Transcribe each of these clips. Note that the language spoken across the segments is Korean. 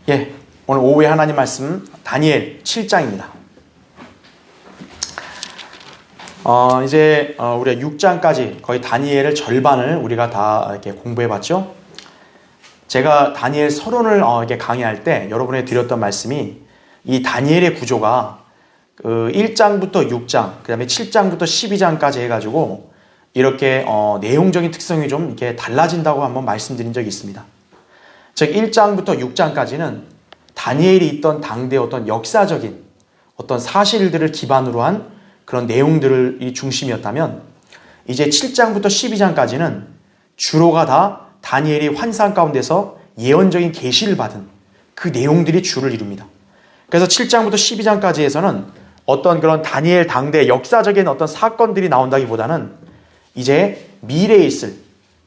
예, 오늘 오후에 하나님 말씀 다니엘 7장입니다. 이제 우리가 6장까지 거의 다니엘을 절반을 우리가 다 이렇게 공부해봤죠. 제가 다니엘 서론을 이렇게 강의할 때 여러분에게 드렸던 말씀이 이 다니엘의 구조가 1장부터 6장, 그 다음에 7장부터 12장까지 해가지고 이렇게 내용적인 특성이 좀 이렇게 달라진다고 한번 말씀드린 적이 있습니다. 즉 1장부터 6장까지는 다니엘이 있던 당대 어떤 역사적인 어떤 사실들을 기반으로 한 그런 내용들이 중심이었다면, 이제 7장부터 12장까지는 주로가 다 다니엘이 환상 가운데서 예언적인 계시를 받은 그 내용들이 주를 이룹니다. 그래서 7장부터 12장까지에서는 어떤 그런 다니엘 당대 역사적인 어떤 사건들이 나온다기보다는 이제 미래에 있을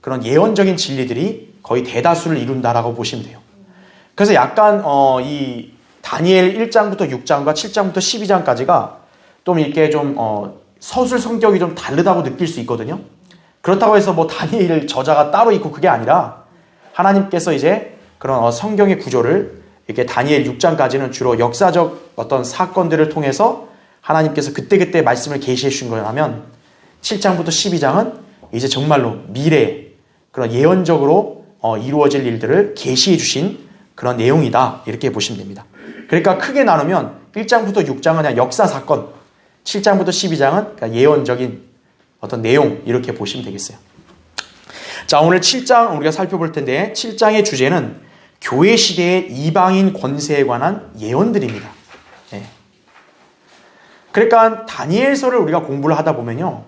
그런 예언적인 진리들이 거의 대다수를 이룬다라고 보시면 돼요. 그래서 약간 이 다니엘 1장부터 6장과 7장부터 12장까지가 좀 이렇게 좀 서술 성격이 좀 다르다고 느낄 수 있거든요. 그렇다고 해서 뭐 다니엘 저자가 따로 있고 그게 아니라 하나님께서 이제 그런 성경의 구조를 이렇게 다니엘 6장까지는 주로 역사적 어떤 사건들을 통해서 하나님께서 그때그때 말씀을 계시해 주신 거라면, 7장부터 12장은 이제 정말로 미래에 그런 예언적으로 이루어질 일들을 계시해 주신 그런 내용이다, 이렇게 보시면 됩니다. 그러니까 크게 나누면 1장부터 6장은 그냥 역사 사건, 7장부터 12장은 그냥 예언적인 어떤 내용, 이렇게 보시면 되겠어요. 자, 오늘 7장 우리가 살펴볼 텐데, 7장의 주제는 교회 시대의 이방인 권세에 관한 예언들입니다. 네. 그러니까 다니엘서를 우리가 공부를 하다 보면요,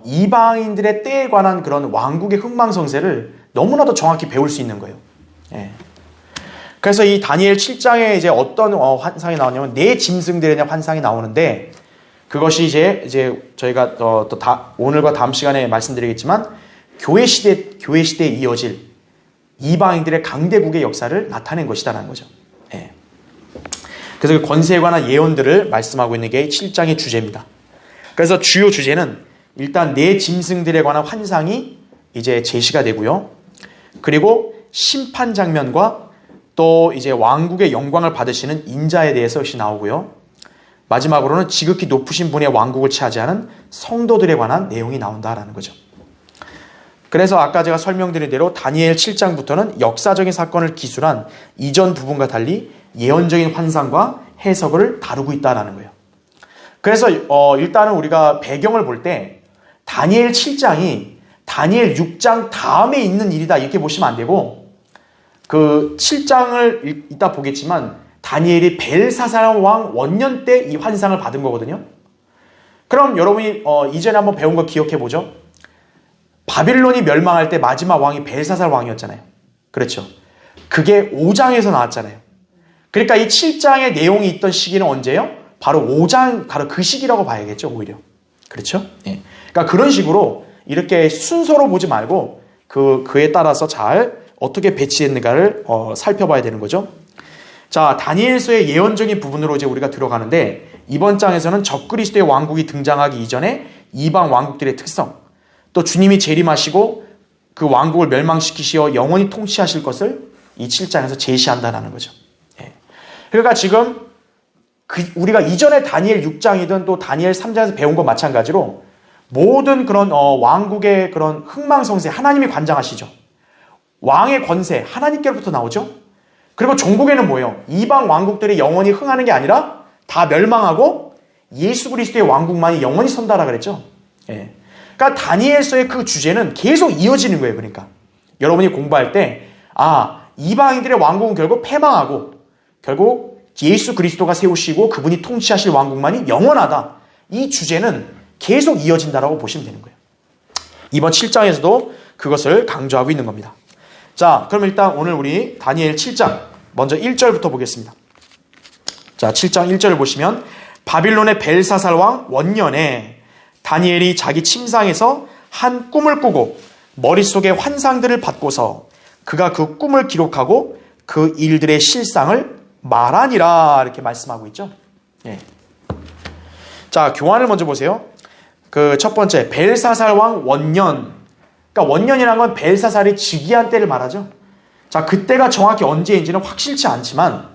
이방인들의 때에 관한 그런 왕국의 흥망성쇠를 너무나도 정확히 배울 수 있는 거예요. 예. 그래서 이 다니엘 7장에 이제 어떤 환상이 나오냐면, 네 짐승들에 대한 환상이 나오는데, 그것이 이제 저희가 오늘과 다음 시간에 말씀드리겠지만, 교회 시대에 이어질 이방인들의 강대국의 역사를 나타낸 것이다라는 거죠. 예. 그래서 그 권세에 관한 예언들을 말씀하고 있는 게 7장의 주제입니다. 그래서 주요 주제는 일단 네 짐승들에 관한 환상이 이제 제시가 되고요. 그리고 심판 장면과 또 이제 왕국의 영광을 받으시는 인자에 대해서 역시 나오고요. 마지막으로는 지극히 높으신 분의 왕국을 차지하는 성도들에 관한 내용이 나온다라는 거죠. 그래서 아까 제가 설명드린 대로 다니엘 7장부터는 역사적인 사건을 기술한 이전 부분과 달리 예언적인 환상과 해석을 다루고 있다라는 거예요. 그래서 일단은 우리가 배경을 볼 때 다니엘 7장이 다니엘 6장 다음에 있는 일이다, 이렇게 보시면 안 되고, 그 7장을 이따 보겠지만 다니엘이 벨사살 왕 원년 때 이 환상을 받은 거거든요. 그럼 여러분이 이전에 한번 배운 거 기억해 보죠. 바빌론이 멸망할 때 마지막 왕이 벨사살 왕이었잖아요. 그렇죠. 그게 5장에서 나왔잖아요. 그러니까 이 7장의 내용이 있던 시기는 언제예요? 바로 5장, 바로 그 시기라고 봐야겠죠, 오히려. 그렇죠? 예. 그러니까 그런 식으로 이렇게 순서로 보지 말고 그에 따라서 잘 어떻게 배치됐는가를 살펴봐야 되는 거죠. 자, 다니엘서의 예언적인 부분으로 이제 우리가 들어가는데, 이번 장에서는 적그리스도의 왕국이 등장하기 이전에 이방 왕국들의 특성, 또 주님이 재림하시고 그 왕국을 멸망시키시어 영원히 통치하실 것을 이 7장에서 제시한다는 거죠. 예. 그러니까 지금 우리가 이전에 다니엘 6장이든 또 다니엘 3장에서 배운 것 마찬가지로 모든 그런 왕국의 그런 흥망성쇠, 하나님이 관장하시죠. 왕의 권세, 하나님께로부터 나오죠. 그리고 종국에는 뭐예요? 이방 왕국들이 영원히 흥하는 게 아니라 다 멸망하고 예수 그리스도의 왕국만이 영원히 선다라 그랬죠. 예. 그러니까 다니엘서의 그 주제는 계속 이어지는 거예요. 그러니까 여러분이 공부할 때 이방인들의 왕국은 결국 패망하고 결국 예수 그리스도가 세우시고 그분이 통치하실 왕국만이 영원하다. 이 주제는 계속 이어진다라고 보시면 되는 거예요. 이번 7장에서도 그것을 강조하고 있는 겁니다. 자, 그럼 일단 오늘 우리 다니엘 7장 먼저 1절부터 보겠습니다. 자, 7장 1절을 보시면, 바빌론의 벨사살 왕 원년에 다니엘이 자기 침상에서 한 꿈을 꾸고 머릿속에 환상들을 받고서 그가 그 꿈을 기록하고 그 일들의 실상을 말하니라, 이렇게 말씀하고 있죠. 예. 자, 교환을 먼저 보세요. 그 첫 번째, 벨사살 왕 원년. 그러니까 원년이라는 건 벨사살이 즉위한 때를 말하죠. 자, 그때가 정확히 언제인지는 확실치 않지만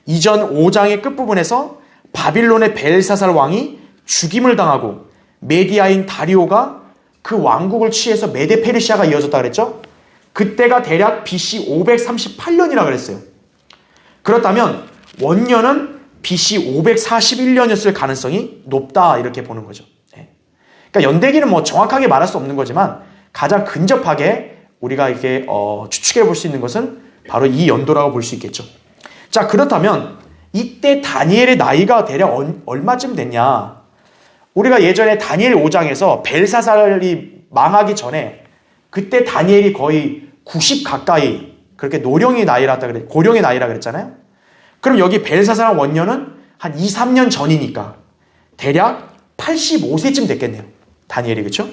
이전 5장의 끝부분에서 바빌론의 벨사살 왕이 죽임을 당하고 메디아인 다리오가 그 왕국을 취해서 메데 페르시아가 이어졌다 그랬죠? 그때가 대략 BC 538년이라 그랬어요. 그렇다면 원년은 BC 541년이었을 가능성이 높다 이렇게 보는 거죠. 그러니까 연대기는 뭐 정확하게 말할 수 없는 거지만 가장 근접하게 우리가 이렇게 추측해 볼 수 있는 것은 바로 이 연도라고 볼 수 있겠죠. 자, 그렇다면 이때 다니엘의 나이가 대략 얼마쯤 됐냐? 우리가 예전에 다니엘 5장에서 벨사살이 망하기 전에 그때 다니엘이 거의 90 가까이 그렇게 고령의 나이라 그랬잖아요. 그럼 여기 벨사살 원년은 한 2, 3년 전이니까 대략 85세쯤 됐겠네요. 다니엘이, 그렇죠?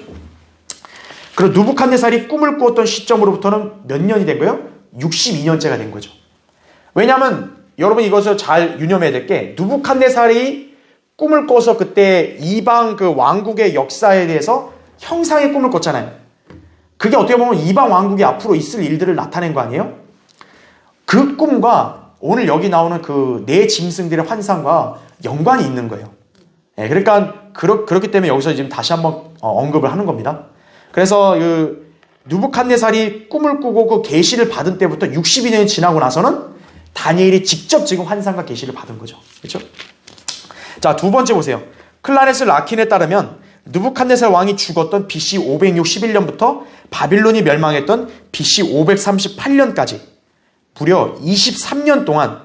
그리고 누부갓네살이 꿈을 꾸었던 시점으로부터는 몇 년이 된 거예요? 62년째가 된 거죠. 왜냐하면 여러분 이것을 잘 유념해야 될 게 누부갓네살이 꿈을 꿔서 그때 이방 그 왕국의 역사에 대해서 형상의 꿈을 꿨잖아요. 그게 어떻게 보면 이방 왕국이 앞으로 있을 일들을 나타낸 거 아니에요? 그 꿈과 오늘 여기 나오는 그 네 짐승들의 환상과 연관이 있는 거예요. 네, 그러니까 그렇기 때문에 여기서 지금 다시 한번 언급을 하는 겁니다. 그래서 그 누부갓네살이 꿈을 꾸고 그 계시를 받은 때부터 62년이 지나고 나서는 다니엘이 직접 지금 환상과 계시를 받은 거죠. 그렇죠? 자, 두 번째 보세요. 클라레스 라킨에 따르면 누부갓네살 왕이 죽었던 BC 561년부터 바빌론이 멸망했던 BC 538년까지 무려 23년 동안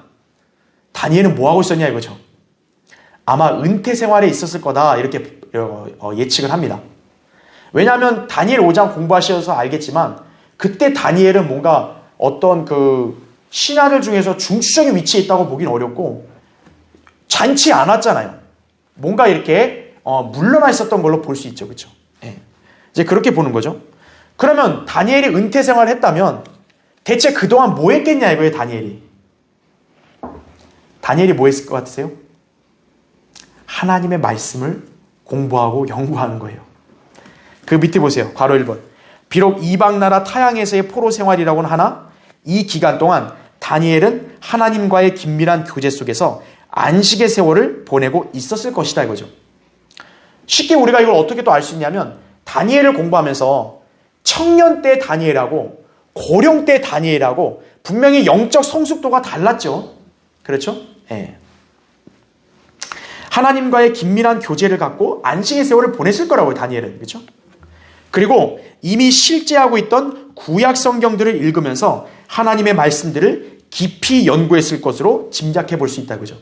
다니엘은 뭐하고 있었냐 이거죠. 아마 은퇴 생활에 있었을 거다 이렇게 예측을 합니다. 왜냐하면 다니엘 5장 공부하셔서 알겠지만 그때 다니엘은 뭔가 어떤 그 신하들 중에서 중추적인 위치에 있다고 보기는 어렵고 잔치 않았잖아요. 뭔가 이렇게 물러나 있었던 걸로 볼 수 있죠. 그렇죠? 네. 이제 그렇게 보는 거죠. 그러면 다니엘이 은퇴 생활을 했다면 대체 그동안 뭐 했겠냐 이거예요. 다니엘이 뭐 했을 것 같으세요? 하나님의 말씀을 공부하고 연구하는 거예요. 그 밑에 보세요. 괄호 1번. 비록 이방 나라 타향에서의 포로 생활이라고는 하나 이 기간 동안 다니엘은 하나님과의 긴밀한 교제 속에서 안식의 세월을 보내고 있었을 것이다 이거죠. 쉽게 우리가 이걸 어떻게 또 알 수 있냐면 다니엘을 공부하면서 청년 때 다니엘하고 고령 때 다니엘하고 분명히 영적 성숙도가 달랐죠. 그렇죠? 네. 하나님과의 긴밀한 교제를 갖고 안식의 세월을 보냈을 거라고요. 다니엘은. 그렇죠? 그리고 이미 실제하고 있던 구약 성경들을 읽으면서 하나님의 말씀들을 깊이 연구했을 것으로 짐작해 볼 수 있다. 그죠?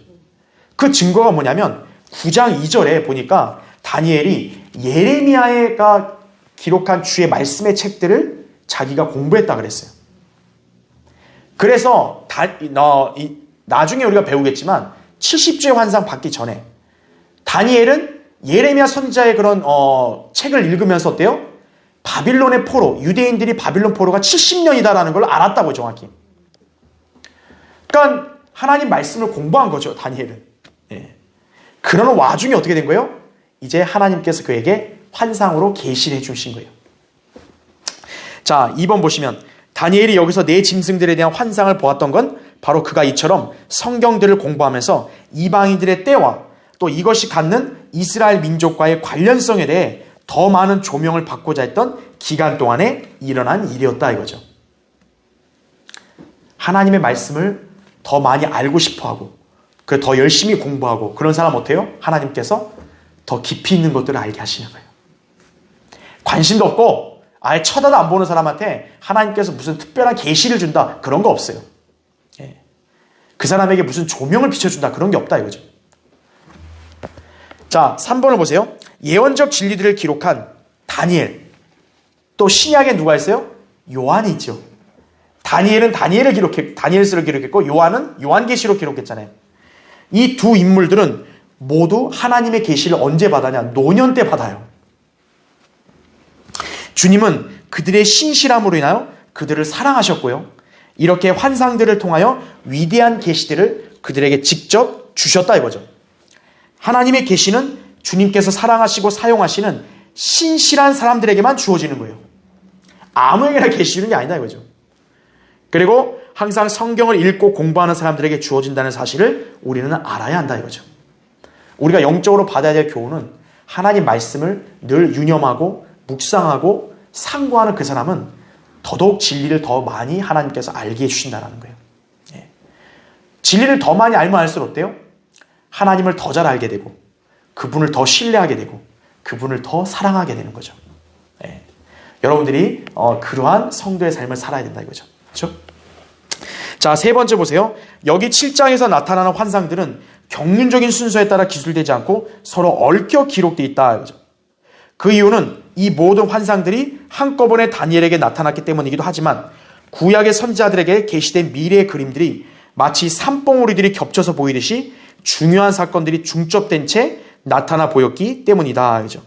그 증거가 뭐냐면 9장 2절에 보니까 다니엘이 예레미야가 기록한 주의 말씀의 책들을 자기가 공부했다 그랬어요. 그래서 나중에 우리가 배우겠지만 70주의 환상 받기 전에 다니엘은 예레미야 선지자의 그런 책을 읽으면서 어때요? 바빌론의 포로, 유대인들이 바빌론 포로가 70년이다라는 걸 알았다고 정확히. 그러니까 하나님 말씀을 공부한 거죠. 다니엘은. 예. 그러는 와중에 어떻게 된 거예요? 이제 하나님께서 그에게 환상으로 계시를 해주신 거예요. 자, 2번 보시면 다니엘이 여기서 네 짐승들에 대한 환상을 보았던 건 바로 그가 이처럼 성경들을 공부하면서 이방인들의 때와 또 이것이 갖는 이스라엘 민족과의 관련성에 대해 더 많은 조명을 받고자 했던 기간 동안에 일어난 일이었다 이거죠. 하나님의 말씀을 더 많이 알고 싶어하고 더 열심히 공부하고 그런 사람 어때요? 하나님께서 더 깊이 있는 것들을 알게 하시는 거예요. 관심도 없고 아예 쳐다도 안 보는 사람한테 하나님께서 무슨 특별한 계시를 준다 그런 거 없어요. 예. 그 사람에게 무슨 조명을 비춰준다 그런 게 없다 이거죠. 자, 3번을 보세요. 예언적 진리들을 기록한 다니엘. 또 신약에 누가 있어요? 요한이 있죠. 다니엘은 다니엘서를 기록했고 요한은 요한계시로 기록했잖아요. 이 두 인물들은 모두 하나님의 계시를 언제 받았냐? 노년 때 받아요. 주님은 그들의 신실함으로 인하여 그들을 사랑하셨고요. 이렇게 환상들을 통하여 위대한 계시들을 그들에게 직접 주셨다 이거죠. 하나님의 계시는 주님께서 사랑하시고 사용하시는 신실한 사람들에게만 주어지는 거예요. 아무에게나 계시 주는 게 아니다 이거죠. 그리고 항상 성경을 읽고 공부하는 사람들에게 주어진다는 사실을 우리는 알아야 한다 이거죠. 우리가 영적으로 받아야 될 교훈은 하나님 말씀을 늘 유념하고 묵상하고 상고하는 그 사람은 더더욱 진리를 더 많이 하나님께서 알게 해주신다는 거예요. 예. 진리를 더 많이 알면 알수록 어때요? 하나님을 더 잘 알게 되고 그분을 더 신뢰하게 되고 그분을 더 사랑하게 되는 거죠. 예. 여러분들이 그러한 성도의 삶을 살아야 된다 이거죠. 그렇죠? 자, 세 번째 보세요. 여기 7장에서 나타나는 환상들은 경륜적인 순서에 따라 기술되지 않고 서로 얽혀 기록되어 있다 이거죠. 그 이유는 이 모든 환상들이 한꺼번에 다니엘에게 나타났기 때문이기도 하지만 구약의 선지자들에게 계시된 미래의 그림들이 마치 산봉우리들이 겹쳐서 보이듯이 중요한 사건들이 중첩된 채 나타나 보였기 때문이다. 그죠?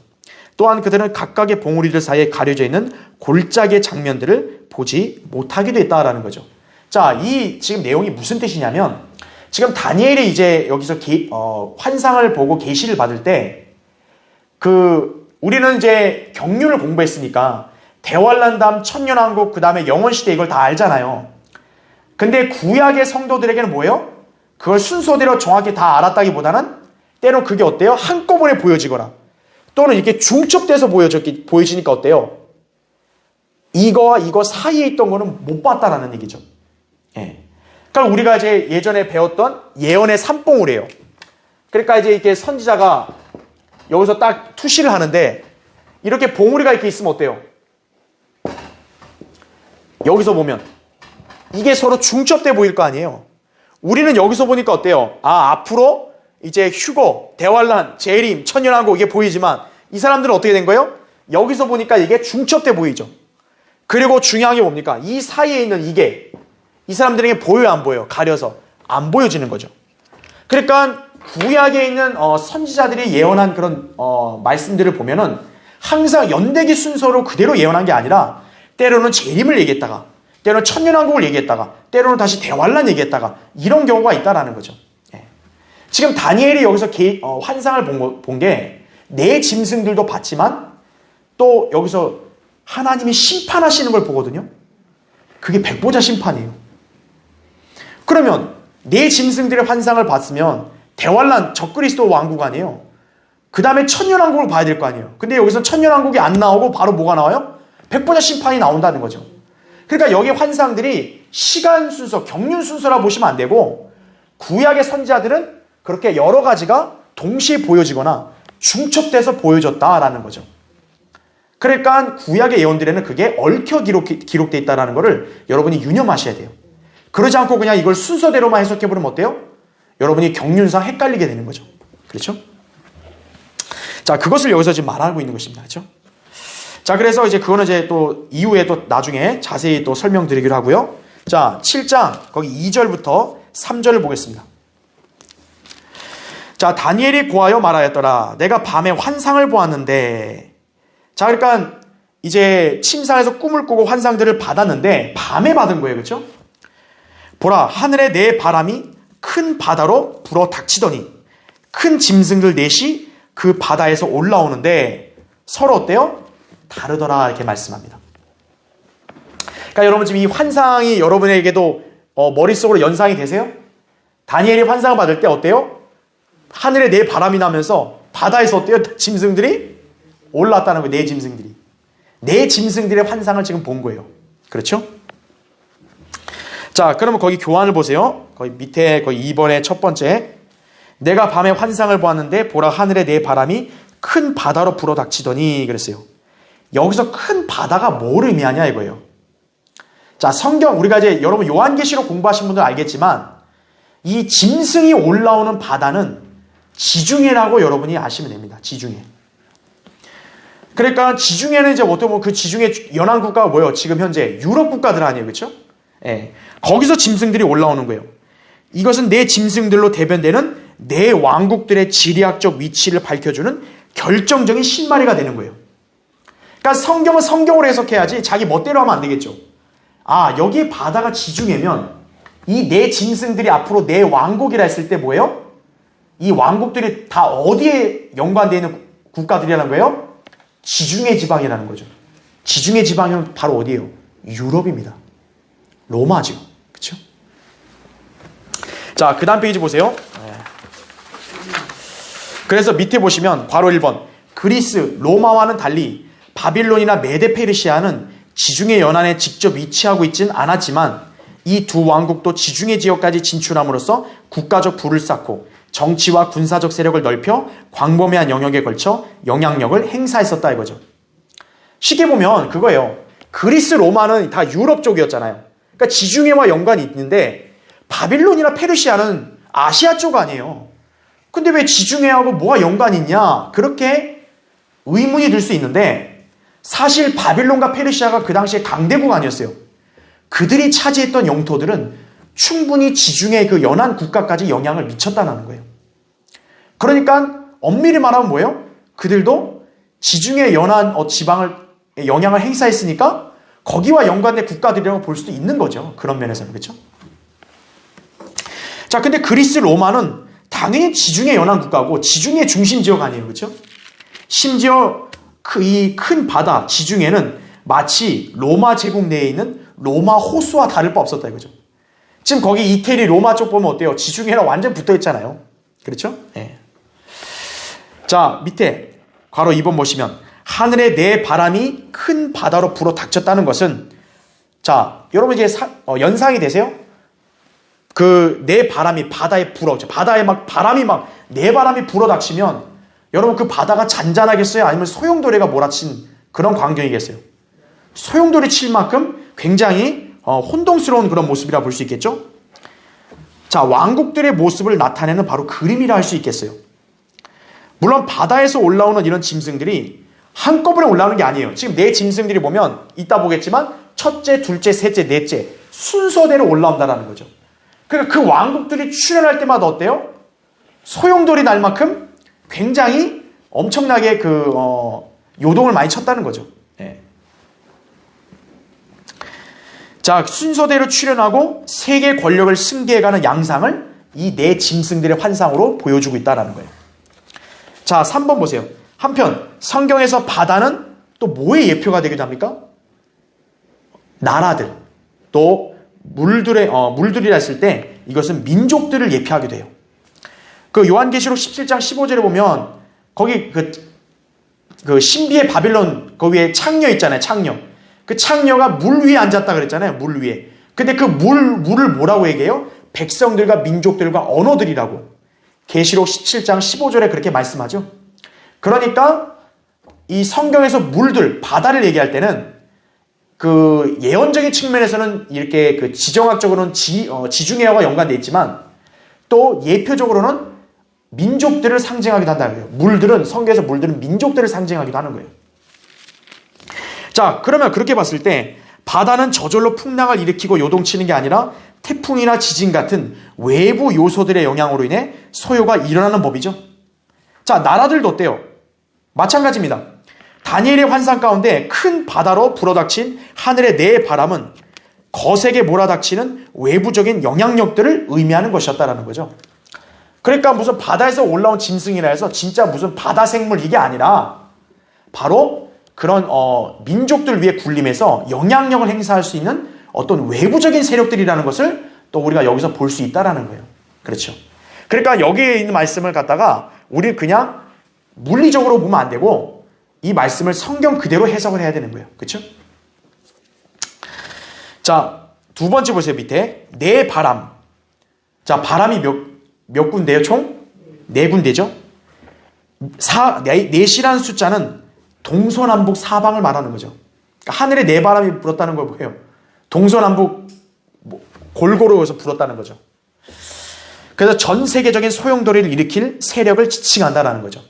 또한 그들은 각각의 봉우리들 사이에 가려져 있는 골짜기의 장면들을 보지 못하기도 했다라는 거죠. 자, 이 지금 내용이 무슨 뜻이냐면 지금 다니엘이 이제 여기서 환상을 보고 계시를 받을 때 우리는 이제 경륜을 공부했으니까 대환란담, 천년왕국, 그 다음에 영원시대 이걸 다 알잖아요. 근데 구약의 성도들에게는 뭐예요? 그걸 순서대로 정확히 다 알았다기보다는 때로 그게 어때요? 한꺼번에 보여지거나 또는 이렇게 중첩돼서 보여지니까 어때요? 이거와 이거 사이에 있던 거는 못 봤다라는 얘기죠. 예. 그러니까 우리가 이제 예전에 배웠던 예언의 산봉우리예요. 그러니까 이제 이렇게 선지자가 여기서 딱 투시를 하는데 이렇게 봉우리가 이렇게 있으면 어때요? 여기서 보면 이게 서로 중첩돼 보일 거 아니에요. 우리는 여기서 보니까 어때요? 아, 앞으로 이제 휴거, 대환란, 재림, 천년왕국 이게 보이지만 이 사람들은 어떻게 된 거예요? 여기서 보니까 이게 중첩돼 보이죠. 그리고 중요한 게 뭡니까? 이 사이에 있는 이게 이 사람들에게 보여요, 안 보여요? 가려서 안 보여지는 거죠. 그러니까 구약에 있는 선지자들이 예언한 그런 말씀들을 보면은 항상 연대기 순서로 그대로 예언한 게 아니라 때로는 재림을 얘기했다가 때로는 천년왕국을 얘기했다가 때로는 다시 대환란 얘기했다가 이런 경우가 있다라는 거죠. 예. 지금 다니엘이 여기서 환상을 본 게 내 짐승들도 봤지만 또 여기서 하나님이 심판하시는 걸 보거든요. 그게 백보자 심판이에요. 그러면 내 짐승들의 환상을 봤으면 대환란 적그리스도 왕국 아니에요. 그 다음에 천년왕국을 봐야 될 거 아니에요. 근데 여기서 천년왕국이 안 나오고 바로 뭐가 나와요? 백보자 심판이 나온다는 거죠. 그러니까 여기 환상들이 시간 순서, 경륜 순서라 보시면 안 되고 구약의 선지자들은 그렇게 여러 가지가 동시에 보여지거나 중첩돼서 보여졌다라는 거죠. 그러니까 구약의 예언들에는 그게 얽혀 기록되어 있다는 것을 여러분이 유념하셔야 돼요. 그러지 않고 그냥 이걸 순서대로만 해석해버리면 어때요? 여러분이 경륜상 헷갈리게 되는 거죠. 그렇죠? 자, 그것을 여기서 지금 말하고 있는 것입니다. 그렇죠? 자, 그래서 이제 그거는 이제 또 이후에 또 나중에 자세히 또 설명드리기로 하고요. 자, 7장 거기 2절부터 3절을 보겠습니다. 자, 다니엘이 고하여 말하였더라. 내가 밤에 환상을 보았는데. 자, 그러니까 이제 침상에서 꿈을 꾸고 환상들을 받았는데 밤에 받은 거예요. 그렇죠? 보라, 하늘에 내 바람이 큰 바다로 불어 닥치더니 큰 짐승들 넷이 그 바다에서 올라오는데 서로 어때요? 다르더라 이렇게 말씀합니다. 그러니까 여러분 지금 이 환상이 여러분에게도 머릿속으로 연상이 되세요? 다니엘이 환상을 받을 때 어때요? 하늘에 내 바람이 나면서 바다에서 어때요? 짐승들이 올라왔다는 거예요. 내 짐승들이. 내 짐승들의 환상을 지금 본 거예요. 그렇죠? 자, 그러면 거기 교환을 보세요. 거기 밑에 거기 2번의 첫 번째. 내가 밤에 환상을 보았는데 보라 하늘에 내 바람이 큰 바다로 불어 닥치더니 그랬어요. 여기서 큰 바다가 뭘 의미하냐 이거예요. 자, 성경 우리가 이제 여러분 요한계시록 공부하신 분들은 알겠지만 이 짐승이 올라오는 바다는 지중해라고 여러분이 아시면 됩니다. 지중해. 그러니까 지중해는 이제 어떻게 보면 그 지중해 연안 국가가 뭐예요? 지금 현재 유럽 국가들 아니에요. 그렇죠? 예. 거기서 짐승들이 올라오는 거예요. 이것은 내 짐승들로 대변되는 내 왕국들의 지리학적 위치를 밝혀주는 결정적인 신마리가 되는 거예요. 그러니까 성경은 성경으로 해석해야지 자기 멋대로 하면 안 되겠죠. 아, 여기 바다가 지중해면 이 내 짐승들이 앞으로 내 왕국이라 했을 때 뭐예요? 이 왕국들이 다 어디에 연관되어 있는 국가들이라는 거예요? 지중해 지방이라는 거죠. 지중해 지방은 바로 어디예요? 유럽입니다. 로마죠. 그쵸? 자, 그 다음 페이지 보세요. 그래서 밑에 보시면 바로 1번. 그리스, 로마와는 달리 바빌론이나 메데 페르시아는 지중해 연안에 직접 위치하고 있진 않았지만 이 두 왕국도 지중해 지역까지 진출함으로써 국가적 부를 쌓고 정치와 군사적 세력을 넓혀 광범위한 영역에 걸쳐 영향력을 행사했었다 이거죠. 쉽게 보면 그거예요. 그리스, 로마는 다 유럽 쪽이었잖아요. 그러니까 지중해와 연관이 있는데 바빌론이나 페르시아는 아시아 쪽 아니에요. 근데 왜 지중해하고 뭐가 연관이 있냐? 그렇게 의문이 들 수 있는데 사실 바빌론과 페르시아가 그 당시에 강대국 아니었어요. 그들이 차지했던 영토들은 충분히 지중해 그 연안 국가까지 영향을 미쳤다는 거예요. 그러니까 엄밀히 말하면 뭐예요? 그들도 지중해 연안 지방을 영향을 행사했으니까 거기와 연관된 국가들이라고 볼 수도 있는 거죠. 그런 면에서는. 그렇죠? 자, 근데 그리스, 로마는 당연히 지중해 연안 국가고 지중해 중심 지역 아니에요. 그렇죠? 심지어 이 큰 바다 지중해는 마치 로마 제국 내에 있는 로마 호수와 다를 바 없었다 이거죠. 지금 거기 이태리 로마 쪽 보면 어때요? 지중해랑 완전 붙어 있잖아요. 그렇죠? 네. 자, 밑에 괄호 2번 보시면 하늘에 내 바람이 큰 바다로 불어 닥쳤다는 것은, 자, 여러분 이제 연상이 되세요? 그 내 바람이 바다에 불어, 바다에 막 바람이 막 내 바람이 불어 닥치면 여러분 그 바다가 잔잔하겠어요? 아니면 소용돌이가 몰아친 그런 광경이겠어요? 소용돌이 칠 만큼 굉장히 혼동스러운 그런 모습이라 볼 수 있겠죠? 자, 왕국들의 모습을 나타내는 바로 그림이라 할 수 있겠어요. 물론 바다에서 올라오는 이런 짐승들이 한꺼번에 올라오는 게 아니에요. 지금 네 짐승들이 보면 이따 보겠지만 첫째, 둘째, 셋째, 넷째 순서대로 올라온다는 거죠. 그러니까 그 왕국들이 출현할 때마다 어때요? 소용돌이 날 만큼 굉장히 엄청나게 요동을 많이 쳤다는 거죠. 네. 자, 순서대로 출현하고 세계 권력을 승계해가는 양상을 이 네 짐승들의 환상으로 보여주고 있다는 거예요. 자, 3번 보세요. 한편 성경에서 바다는 또 뭐의 예표가 되기도 합니까? 나라들, 또 물들이라 했을 때 이것은 민족들을 예표하기도 해요. 그 요한계시록 17장 15절에 보면 거기 그 신비의 바빌론 거기에 창녀 있잖아요. 창녀. 그 창녀가 물 위에 앉았다 그랬잖아요. 물 위에. 근데 그 물을 뭐라고 얘기해요? 백성들과 민족들과 언어들이라고. 계시록 17장 15절에 그렇게 말씀하죠. 그러니까 이 성경에서 물들, 바다를 얘기할 때는 그 예언적인 측면에서는 이렇게 그 지정학적으로는 지중해와 연관되어 있지만 또 예표적으로는 민족들을 상징하기도 한다는 거예요. 물들은, 성경에서 물들은 민족들을 상징하기도 하는 거예요. 자, 그러면 그렇게 봤을 때 바다는 저절로 풍랑을 일으키고 요동치는 게 아니라 태풍이나 지진 같은 외부 요소들의 영향으로 인해 소요가 일어나는 법이죠. 자, 나라들도 어때요? 마찬가지입니다. 다니엘의 환상 가운데 큰 바다로 불어닥친 하늘의 네 바람은 거세게 몰아닥치는 외부적인 영향력들을 의미하는 것이었다라는 거죠. 그러니까 무슨 바다에서 올라온 짐승이라 해서 진짜 무슨 바다 생물 이게 아니라 바로 그런 민족들 위에 군림해서 영향력을 행사할 수 있는 어떤 외부적인 세력들이라는 것을 또 우리가 여기서 볼 수 있다라는 거예요. 그렇죠. 그러니까 여기에 있는 말씀을 갖다가 우리 그냥 물리적으로 보면 안 되고 이 말씀을 성경 그대로 해석을 해야 되는 거예요. 그렇죠? 자, 두 번째 보세요. 밑에 네 바람. 자, 바람이 몇 군데요? 총? 네 군데죠. 넷이라는 숫자는 동서남북 사방을 말하는 거죠. 그러니까 하늘에 네 바람이 불었다는 걸 뭐예요? 동서남북 골고루 해서 불었다는 거죠. 그래서 전 세계적인 소용돌이를 일으킬 세력을 지칭한다라는 거죠.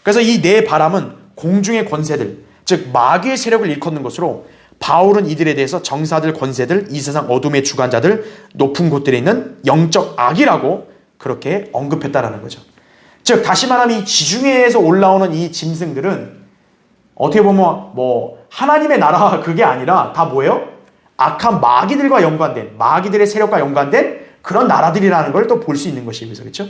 그래서 이 네 바람은 공중의 권세들, 즉 마귀의 세력을 일컫는 것으로 바울은 이들에 대해서 정사들, 권세들, 이 세상 어둠의 주관자들, 높은 곳들에 있는 영적 악이라고 그렇게 언급했다라는 거죠. 즉 다시 말하면 이 지중해에서 올라오는 이 짐승들은 어떻게 보면 뭐 하나님의 나라 그게 아니라 다 뭐예요? 악한 마귀들과 연관된, 마귀들의 세력과 연관된 그런 나라들이라는 걸 또 볼 수 있는 것이면서, 그렇죠?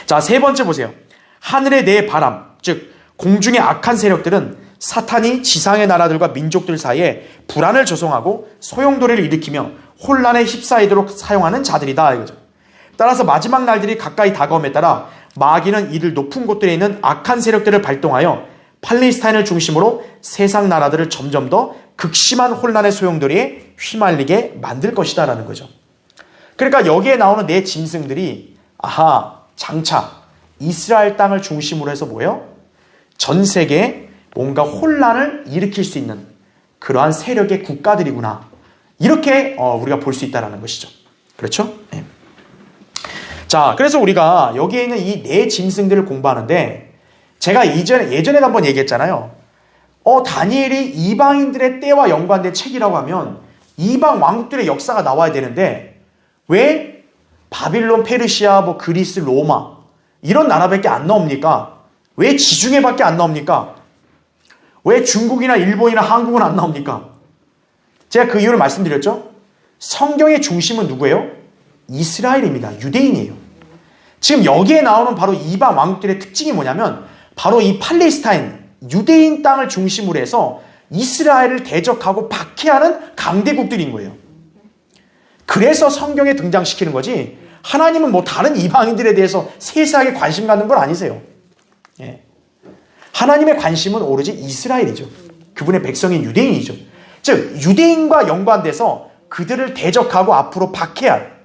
자, 세 번째 보세요. 하늘의 네 바람, 즉 공중의 악한 세력들은 사탄이 지상의 나라들과 민족들 사이에 불안을 조성하고 소용돌이를 일으키며 혼란에 휩싸이도록 사용하는 자들이다 이거죠. 따라서 마지막 날들이 가까이 다가옴에 따라 마귀는 이들 높은 곳들에 있는 악한 세력들을 발동하여 팔레스타인을 중심으로 세상 나라들을 점점 더 극심한 혼란의 소용돌이에 휘말리게 만들 것이다 라는 거죠. 그러니까 여기에 나오는 네 짐승들이 장차 이스라엘 땅을 중심으로 해서 뭐예요? 전 세계에 뭔가 혼란을 일으킬 수 있는 그러한 세력의 국가들이구나. 이렇게 우리가 볼 수 있다는 것이죠. 그렇죠? 네. 자, 그래서 우리가 여기에 있는 이 네 짐승들을 공부하는데 제가 예전에도 한번 얘기했잖아요. 다니엘이 이방인들의 때와 연관된 책이라고 하면 이방 왕국들의 역사가 나와야 되는데 왜 바빌론, 페르시아, 그리스, 로마 이런 나라밖에 안 나옵니까? 왜 지중해밖에 안 나옵니까? 왜 중국이나 일본이나 한국은 안 나옵니까? 제가 그 이유를 말씀드렸죠? 성경의 중심은 누구예요? 이스라엘입니다. 유대인이에요. 지금 여기에 나오는 바로 이방 왕국들의 특징이 뭐냐면 바로 이 팔레스타인, 유대인 땅을 중심으로 해서 이스라엘을 대적하고 박해하는 강대국들인 거예요. 그래서 성경에 등장시키는 거지 하나님은 뭐 다른 이방인들에 대해서 세세하게 관심 갖는 건 아니세요. 예. 하나님의 관심은 오로지 이스라엘이죠. 그분의 백성인 유대인이죠. 즉 유대인과 연관돼서 그들을 대적하고 앞으로 박해할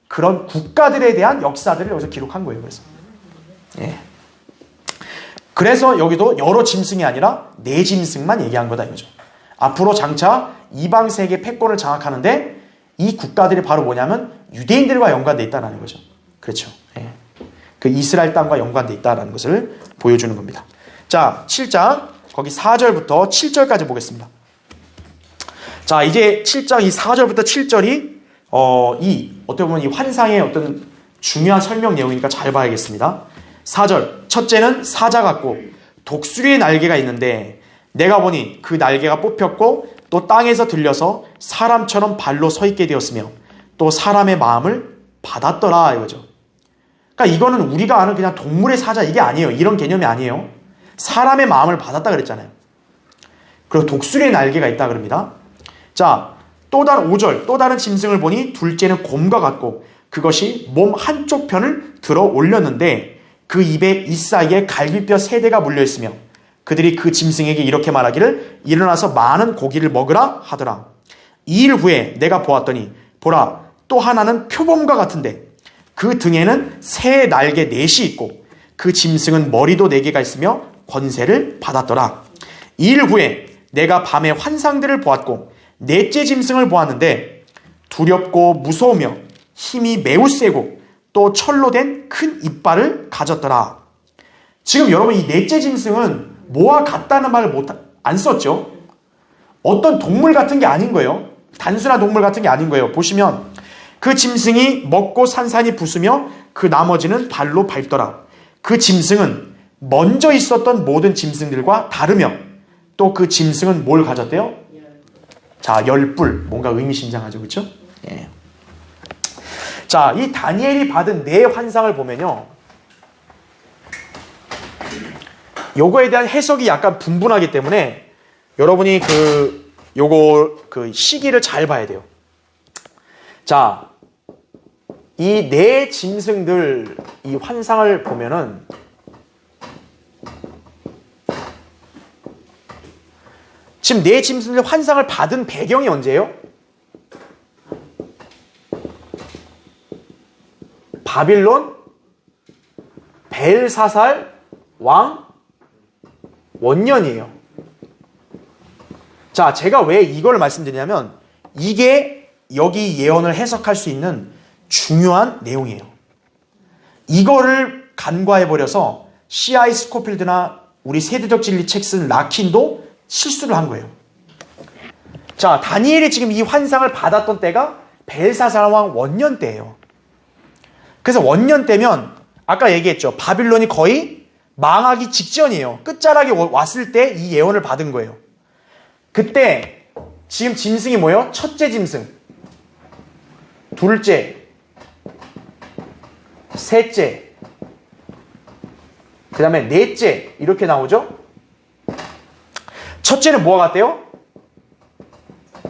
그런 국가들에 대한 역사들을 여기서 기록한 거예요. 그래서 여기도 여러 짐승이 아니라 네 짐승만 얘기한 거다 이거죠. 앞으로 장차 이방 세계 패권을 장악하는데 이 국가들이 바로 뭐냐면 유대인들과 연관돼 있다는 거죠. 그렇죠. 그 이스라엘 땅과 연관돼 있다는 것을 보여주는 겁니다. 자, 7장 거기 4절부터 7절까지 보겠습니다. 자, 이제 7장 이 4절부터 7절이 어떻게 보면 이 환상의 어떤 중요한 설명 내용이니까 잘 봐야겠습니다. 4절, 첫째는 사자 같고 독수리의 날개가 있는데 내가 보니 그 날개가 뽑혔고 또 땅에서 들려서 사람처럼 발로 서 있게 되었으며 또 사람의 마음을 받았더라 이거죠. 그러니까 이거는 우리가 아는 그냥 동물의 사자 이게 아니에요. 이런 개념이 아니에요. 사람의 마음을 받았다 그랬잖아요. 그리고 독수리의 날개가 있다 그럽니다. 자, 또 다른 5절, 또 다른 짐승을 보니 둘째는 곰과 같고 그것이 몸 한쪽 편을 들어 올렸는데 그 입에 이사이에 갈비뼈 3대가 물려있으며 그들이 그 짐승에게 이렇게 말하기를 일어나서 많은 고기를 먹으라 하더라. 2일 후에 내가 보았더니 보라 또 하나는 표범과 같은데 그 등에는 새 날개 4이 있고 그 짐승은 머리도 4개가 있으며 권세를 받았더라. 2일 후에 내가 밤에 환상들을 보았고 넷째 짐승을 보았는데 두렵고 무서우며 힘이 매우 세고 또 철로 된 큰 이빨을 가졌더라. 지금 여러분 이 넷째 짐승은 뭐와 같다는 말을 안 썼죠. 어떤 동물 같은 게 아닌 거예요. 단순한 동물 같은 게 아닌 거예요. 보시면 그 짐승이 먹고 산산이 부수며 그 나머지는 발로 밟더라. 그 짐승은 먼저 있었던 모든 짐승들과 다르며 또 그 짐승은 뭘 가졌대요? 자, 10뿔. 뭔가 의미심장하죠. 그렇죠? 예. 자, 이 다니엘이 받은 네 환상을 보면요. 요거에 대한 해석이 약간 분분하기 때문에 여러분이 그 시기를 잘 봐야 돼요. 자, 이 네 짐승들 이 환상을 보면은 지금 네 짐승들 환상을 받은 배경이 언제예요? 바빌론 벨사살 왕 원년이에요. 자, 제가 왜 이걸 말씀드리냐면 이게 여기 예언을 해석할 수 있는 중요한 내용이에요. 이거를 간과해버려서 C.I. 스코필드나 우리 세대적 진리 책 쓴 라킨도 실수를 한 거예요. 자, 다니엘이 지금 이 환상을 받았던 때가 벨사살 왕 원년 때예요. 그래서 원년 때면 아까 얘기했죠. 바빌론이 거의 망하기 직전이에요. 끝자락에 왔을 때 이 예언을 받은 거예요. 그때 지금 짐승이 뭐예요? 첫째 짐승, 둘째, 셋째, 그 다음에 넷째 이렇게 나오죠. 첫째는 뭐가 같대요?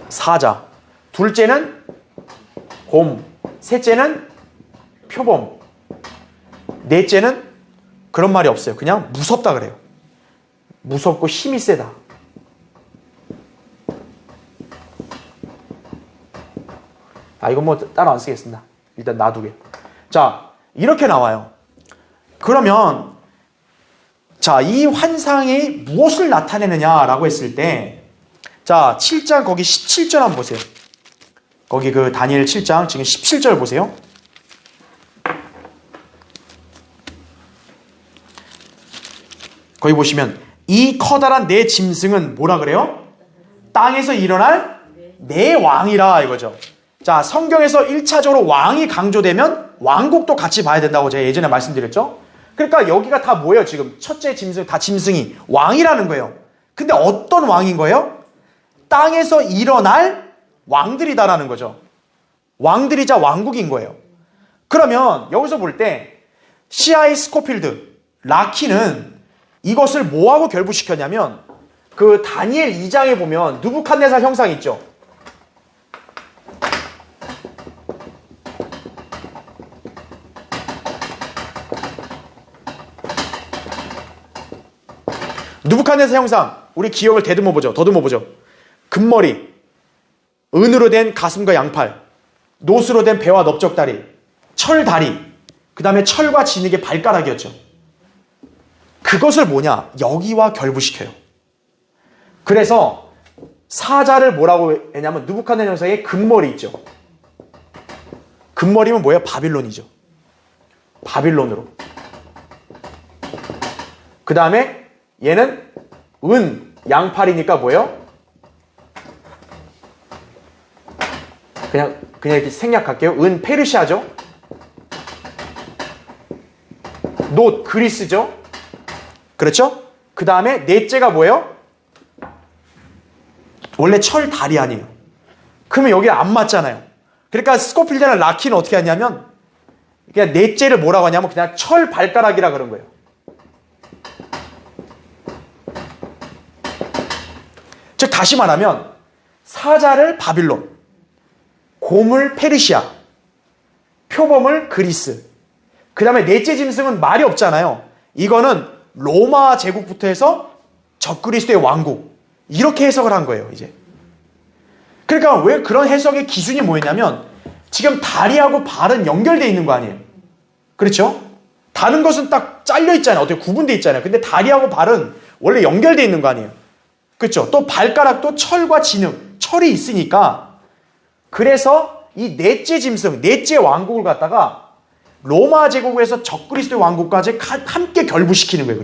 사자. 둘째는 곰. 셋째는 표범. 넷째는 그런 말이 없어요. 그냥 무섭다 그래요. 무섭고 힘이 세다. 이건 뭐 따로 안 쓰겠습니다. 일단 놔두게. 자, 이렇게 나와요. 그러면 자, 이 환상이 무엇을 나타내느냐라고 했을 때, 자, 7장 거기 17절 한번 보세요. 거기 그 다니엘 7장 지금 17절 보세요. 거기 보시면 이 커다란 내 짐승은 뭐라 그래요? 땅에서 일어날 내 왕이라 이거죠. 자, 성경에서 1차적으로 왕이 강조되면 왕국도 같이 봐야 된다고 제가 예전에 말씀드렸죠. 그러니까 여기가 다 뭐예요? 지금 첫째 짐승, 다 짐승이 왕이라는 거예요. 근데 어떤 왕인 거예요? 땅에서 일어날 왕들이다라는 거죠. 왕들이자 왕국인 거예요. 그러면 여기서 볼 때 C.I. 스코필드, 라키는 이것을 뭐하고 결부시켰냐면 그 다니엘 2장에 보면 느부갓네살 형상이 있죠. 느부갓네살 형상, 우리 기억을 더듬어 보죠. 금머리, 은으로 된 가슴과 양팔, 노수로 된 배와 넓적다리, 철다리, 그 다음에 철과 진흙의 발가락이었죠. 그것을 뭐냐? 여기와 결부시켜요. 그래서 사자를 뭐라고 했냐면 느부갓네살 형상의 금머리 있죠. 금머리면 뭐예요? 바빌론이죠. 바빌론으로. 그 다음에 얘는 은, 양팔이니까 뭐예요? 그냥 이렇게 생략할게요. 은, 페르시아죠. 놋, 그리스죠. 그렇죠? 그 다음에 넷째가 뭐예요? 원래 철 다리 아니에요. 그러면 여기 안 맞잖아요. 그러니까 스코필드나 라키는 어떻게 하냐면 그냥 넷째를 뭐라고 하냐면 그냥 철 발가락이라 그런 거예요. 즉 다시 말하면 사자를 바빌론, 곰을 페르시아, 표범을 그리스, 그 다음에 넷째 짐승은 말이 없잖아요. 이거는 로마 제국부터 해서 적그리스도의 왕국, 이렇게 해석을 한 거예요. 이제 그러니까 왜 그런 해석의 기준이 뭐였냐면 지금 다리하고 발은 연결되어 있는 거 아니에요. 그렇죠? 다른 것은 딱 잘려 있잖아요. 어떻게 구분되어 있잖아요. 근데 다리하고 발은 원래 연결되어 있는 거 아니에요. 그렇죠? 또 발가락도 철과 진흙, 철이 있으니까 그래서 이 넷째 짐승, 넷째 왕국을 갖다가 로마 제국에서 적그리스도의 왕국까지 함께 결부시키는 거예요.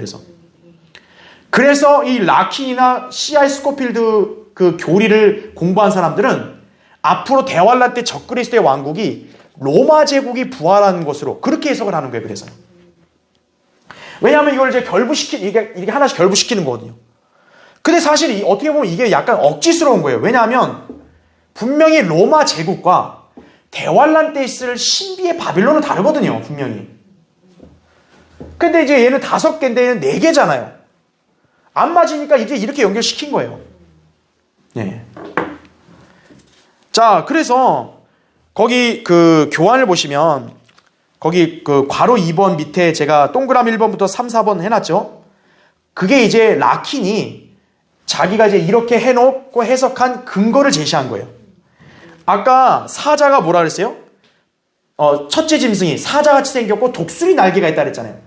그래서 이 라킨이나 C.I. 스코필드 그 교리를 공부한 사람들은 앞으로 대환란 때 적그리스도의 왕국이 로마 제국이 부활하는 것으로 그렇게 해석을 하는 거예요. 그래서 왜냐하면 이걸 이제 이게 하나씩 결부시키는 거거든요. 근데 사실 어떻게 보면 이게 약간 억지스러운 거예요. 왜냐하면 분명히 로마 제국과 대환란 때 있을 신비의 바빌론은 다르거든요. 분명히. 근데 이제 얘는 5개인데 얘는 4개잖아요. 안 맞으니까 이제 이렇게 연결시킨 거예요. 네. 자, 그래서 거기 그 교환을 보시면 거기 그 괄호 2번 밑에 제가 동그라미 1번부터 3, 4번 해놨죠. 그게 이제 라킨이 자기가 이제 이렇게 해놓고 해석한 근거를 제시한 거예요. 아까 사자가 뭐라 그랬어요? 첫째 짐승이 사자같이 생겼고 독수리 날개가 있다 그랬잖아요.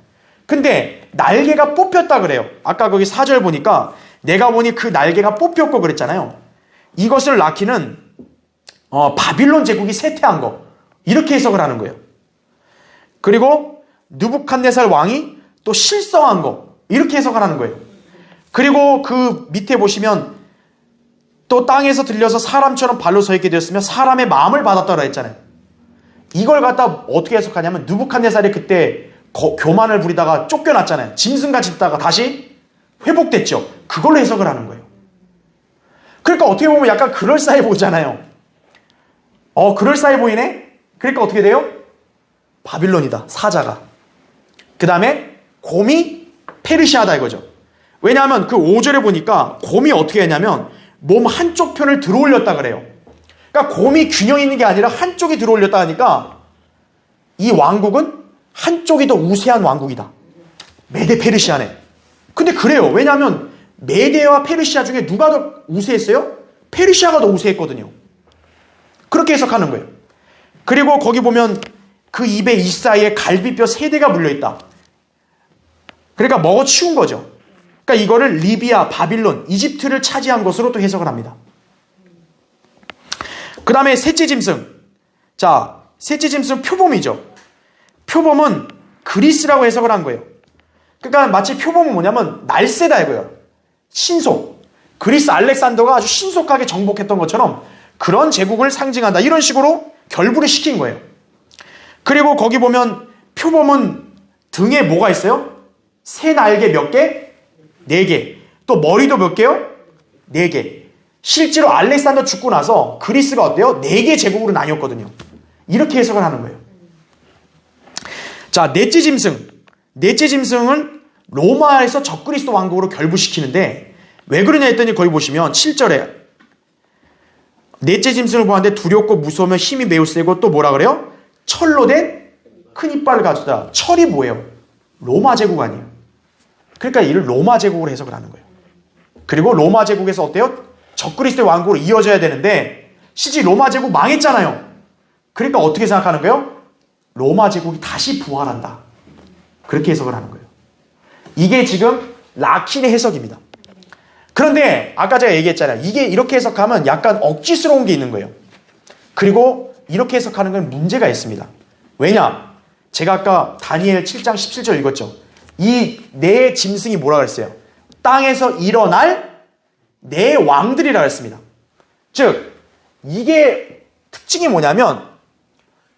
근데 날개가 뽑혔다 그래요. 아까 거기 4절 보니까 내가 보니 그 날개가 뽑혔고 그랬잖아요. 이것을 라키는 바빌론 제국이 쇠퇴한 거 이렇게 해석을 하는 거예요. 그리고 느부갓네살 왕이 또 실성한 거 이렇게 해석을 하는 거예요. 그리고 그 밑에 보시면 또 땅에서 들려서 사람처럼 발로 서 있게 되었으며 사람의 마음을 받았다고 했잖아요. 이걸 갖다 어떻게 해석하냐면 느부갓네살이 그때 교만을 부리다가 쫓겨났잖아요. 짐승같이 있다가 다시 회복됐죠. 그걸로 해석을 하는 거예요. 그러니까 어떻게 보면 약간 그럴싸해 보이잖아요. 그럴싸해 보이네? 그러니까 어떻게 돼요? 바빌론이다. 사자가. 그 다음에 곰이 페르시아다 이거죠. 왜냐하면 그 5절에 보니까 곰이 어떻게 했냐면 몸 한쪽 편을 들어올렸다 그래요. 그러니까 곰이 균형 있는 게 아니라 한쪽이 들어올렸다 하니까 이 왕국은 한쪽이 더 우세한 왕국이다. 메데 페르시아네. 근데 그래요. 왜냐하면 메데와 페르시아 중에 누가 더 우세했어요? 페르시아가 더 우세했거든요. 그렇게 해석하는 거예요. 그리고 거기 보면 그 입에 이 사이에 갈비뼈 3대가 물려있다. 그러니까 먹어치운 거죠. 그러니까 이거를 리비아, 바빌론, 이집트를 차지한 것으로 또 해석을 합니다. 그 다음에 셋째 짐승. 자, 셋째 짐승 표범이죠. 표범은 그리스라고 해석을 한 거예요. 그러니까 마치 표범은 뭐냐면 날쌔다 이거예요. 신속. 그리스 알렉산더가 아주 신속하게 정복했던 것처럼 그런 제국을 상징한다. 이런 식으로 결부를 시킨 거예요. 그리고 거기 보면 표범은 등에 뭐가 있어요? 새 날개 몇 개? 4개. 또 머리도 몇 개요? 4개. 실제로 알렉산더 죽고 나서 그리스가 어때요? 4개 제국으로 나뉘었거든요. 이렇게 해석을 하는 거예요. 자, 넷째 짐승. 넷째 짐승은 로마에서 적그리스도 왕국으로 결부시키는데 왜 그러냐 했더니 거기 보시면 7절에 넷째 짐승을 보았는데 두렵고 무서우며 힘이 매우 세고 또 뭐라 그래요? 철로 된 큰 이빨을 가졌다. 철이 뭐예요? 로마 제국 아니에요. 그러니까 이를 로마 제국으로 해석을 하는 거예요. 그리고 로마 제국에서 어때요? 적그리스도의 왕국으로 이어져야 되는데 실제 로마 제국 망했잖아요. 그러니까 어떻게 생각하는 거예요? 로마 제국이 다시 부활한다. 그렇게 해석을 하는 거예요. 이게 지금 라킨의 해석입니다. 그런데 아까 제가 얘기했잖아요. 이게 이렇게 해석하면 약간 억지스러운 게 있는 거예요. 그리고 이렇게 해석하는 건 문제가 있습니다. 왜냐? 제가 아까 다니엘 7장 17절 읽었죠. 이 네 짐승이 뭐라 그랬어요? 땅에서 일어날 네 왕들이라 그랬습니다. 즉 이게 특징이 뭐냐면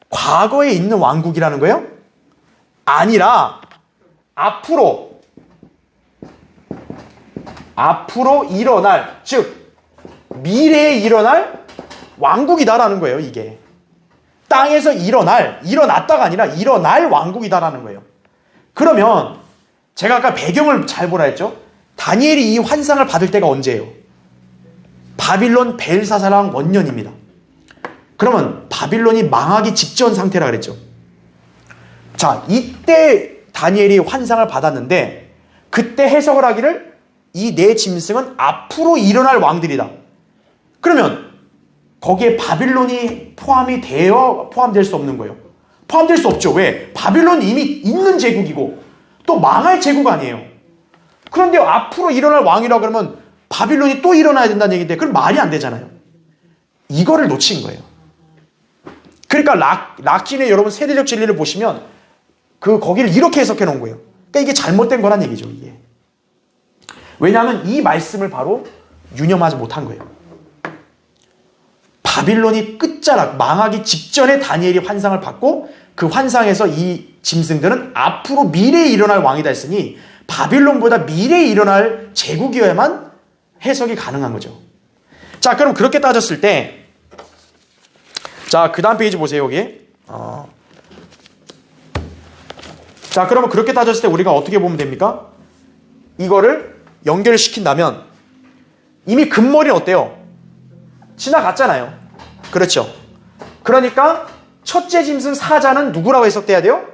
과거에 있는 왕국이라는 거예요? 아니라 앞으로 일어날, 즉 미래에 일어날 왕국이다라는 거예요. 이게 땅에서 일어났다가 아니라 일어날 왕국이다라는 거예요. 그러면 제가 아까 배경을 잘 보라 했죠. 다니엘이 이 환상을 받을 때가 언제예요? 바빌론 벨사사랑 원년입니다. 그러면 바빌론이 망하기 직전 상태라 그랬죠. 자, 이때 다니엘이 환상을 받았는데 그때 해석을 하기를 이 네 짐승은 앞으로 일어날 왕들이다. 그러면 거기에 바빌론이 포함될 수 없는 거예요. 포함될 수 없죠. 왜? 바빌론이 이미 있는 제국이고 또 망할 제국 아니에요. 그런데 앞으로 일어날 왕이라 그러면 바빌론이 또 일어나야 된다는 얘기인데 그럼 말이 안 되잖아요. 이거를 놓친 거예요. 그러니까 라킨의 여러분 세대적 진리를 보시면 거기를 이렇게 해석해 놓은 거예요. 그러니까 이게 잘못된 거란 얘기죠. 이게. 왜냐하면 이 말씀을 바로 유념하지 못한 거예요. 바빌론이 끝자락 망하기 직전에 다니엘이 환상을 받고 그 환상에서 이 짐승들은 앞으로 미래에 일어날 왕이다 했으니 바빌론보다 미래에 일어날 제국이어야만 해석이 가능한 거죠. 자, 그럼 그렇게 따졌을 때 자, 그 다음 페이지 보세요. 여기 자, 그러면 그렇게 따졌을 때 우리가 어떻게 보면 됩니까? 이거를 연결시킨다면 이미 금머리는 어때요? 지나갔잖아요. 그렇죠. 그러니까 첫째 짐승 사자는 누구라고 해석돼야 돼요?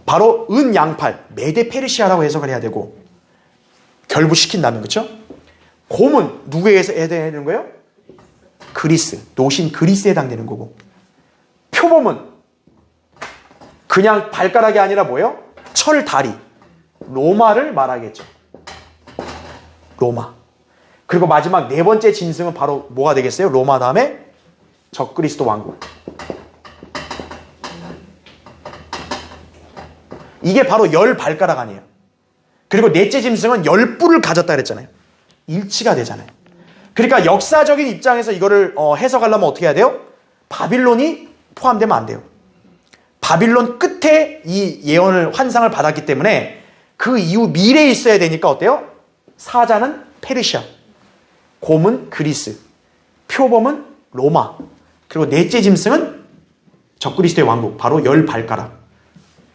바로 은양팔, 메데 페르시아라고 해석을 해야 되고 결부시킨다면 그렇죠? 곰은 누구에 해당되는 거예요? 그리스, 노신 그리스에 해당되는 거고 표범은 그냥 발가락이 아니라 뭐예요? 철다리, 로마를 말하겠죠. 로마. 그리고 마지막 네 번째 짐승은 바로 뭐가 되겠어요? 로마 다음에 적그리스도 왕국. 이게 바로 10발가락 아니에요. 그리고 넷째 짐승은 10뿔을 가졌다 그랬잖아요. 일치가 되잖아요. 그러니까 역사적인 입장에서 이거를 해석하려면 어떻게 해야 돼요? 바빌론이 포함되면 안 돼요. 바빌론 끝에 이 예언을 환상을 받았기 때문에 그 이후 미래에 있어야 되니까 어때요? 사자는 페르시아, 곰은 그리스, 표범은 로마, 그리고 넷째 짐승은 적그리스도의 왕국, 바로 10발가락.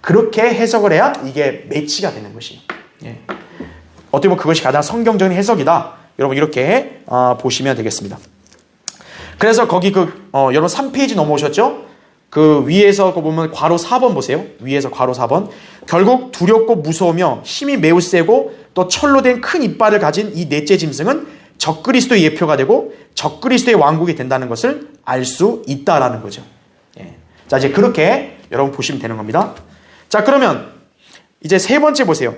그렇게 해석을 해야 이게 매치가 되는 것이에요. 예. 어떻게 보면 그것이 가장 성경적인 해석이다. 여러분 이렇게 보시면 되겠습니다. 그래서 거기 여러분 3페이지 넘어오셨죠? 그 위에서 보면 괄호 4번 보세요. 위에서 괄호 4번. 결국 두렵고 무서우며 힘이 매우 세고 또 철로 된 큰 이빨을 가진 이 넷째 짐승은 적그리스도의 예표가 되고 적그리스도의 왕국이 된다는 것을 알 수 있다라는 거죠. 예. 자, 이제 그렇게 여러분 보시면 되는 겁니다. 자, 그러면 이제 세 번째 보세요.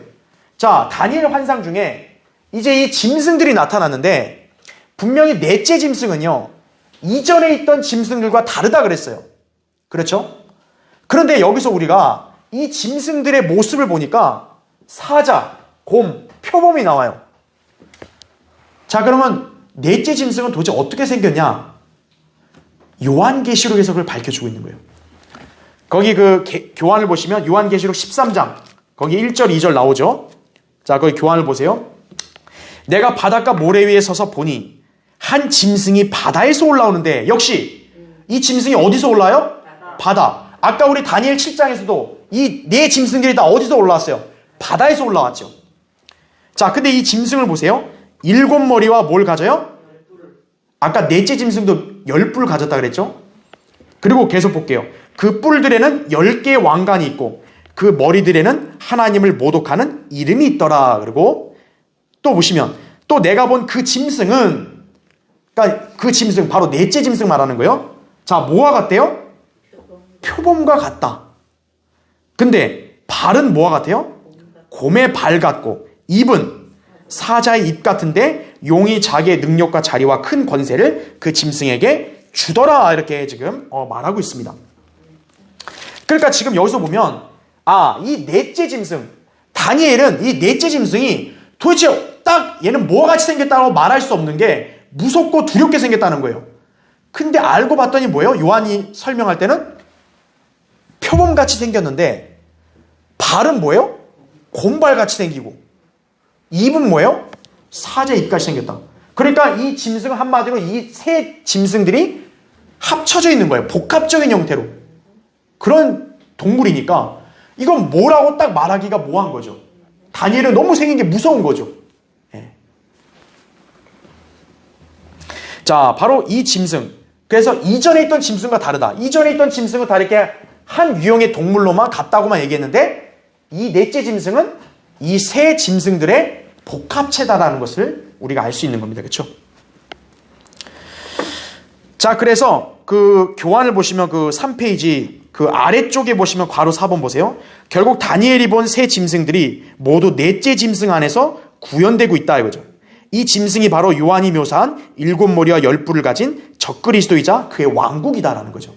자, 다니엘 환상 중에 이제 이 짐승들이 나타났는데 분명히 넷째 짐승은요, 이전에 있던 짐승들과 다르다 그랬어요. 그렇죠? 그런데 여기서 우리가 이 짐승들의 모습을 보니까 사자, 곰, 표범이 나와요. 자, 그러면 넷째 짐승은 도대체 어떻게 생겼냐? 요한계시록에서 그걸 밝혀주고 있는 거예요. 거기 교환을 보시면 요한계시록 13장 거기 1절 2절 나오죠. 자, 거기 교환을 보세요. 내가 바닷가 모래 위에 서서 보니 한 짐승이 바다에서 올라오는데, 역시 이 짐승이 어디서 올라요? 바다. 아까 우리 다니엘 7장에서도 이 네 짐승들이 다 어디서 올라왔어요? 바다에서 올라왔죠. 자, 근데 이 짐승을 보세요. 7머리와 뭘 가져요? 아까 넷째 짐승도 10뿔 가졌다 그랬죠? 그리고 계속 볼게요. 그 뿔들에는 10개의 왕관이 있고 그 머리들에는 하나님을 모독하는 이름이 있더라. 그리고 또 보시면 또 내가 본 그 짐승은, 그러니까 그 짐승 바로 넷째 짐승 말하는 거예요. 자, 뭐와 같대요? 표범과 같다. 근데 발은 뭐와 같아요? 곰의 발 같고 입은 사자의 입 같은데 용이 자기의 능력과 자리와 큰 권세를 그 짐승에게 주더라. 이렇게 지금 말하고 있습니다. 그러니까 지금 여기서 보면 이 넷째 짐승, 다니엘은 이 넷째 짐승이 도대체 딱 얘는 뭐가 같이 생겼다고 말할 수 없는 게 무섭고 두렵게 생겼다는 거예요. 근데 알고 봤더니 뭐예요? 요한이 설명할 때는 표범같이 생겼는데 발은 뭐예요? 곰발같이 생기고 입은 뭐예요? 사자 입같이 생겼다. 그러니까 이 짐승은 한마디로 이 세 짐승들이 합쳐져 있는 거예요. 복합적인 형태로. 그런 동물이니까 이건 뭐라고 딱 말하기가 뭐한 거죠. 다니엘은 너무 생긴 게 무서운 거죠. 예. 자, 바로 이 짐승. 그래서 이전에 있던 짐승과 다르다. 이전에 있던 짐승은 다 이렇게 한 유형의 동물로만 같다고만 얘기했는데 이 넷째 짐승은 이 세 짐승들의 복합체다라는 것을 우리가 알 수 있는 겁니다. 그렇죠? 자, 그래서 그 교환을 보시면 그 3페이지 그 아래쪽에 보시면 괄호 4번 보세요. 결국 다니엘이 본 세 짐승들이 모두 넷째 짐승 안에서 구현되고 있다 이거죠. 이 짐승이 바로 요한이 묘사한 7머리와 10뿔을 가진 적그리스도이자 그의 왕국이다라는 거죠.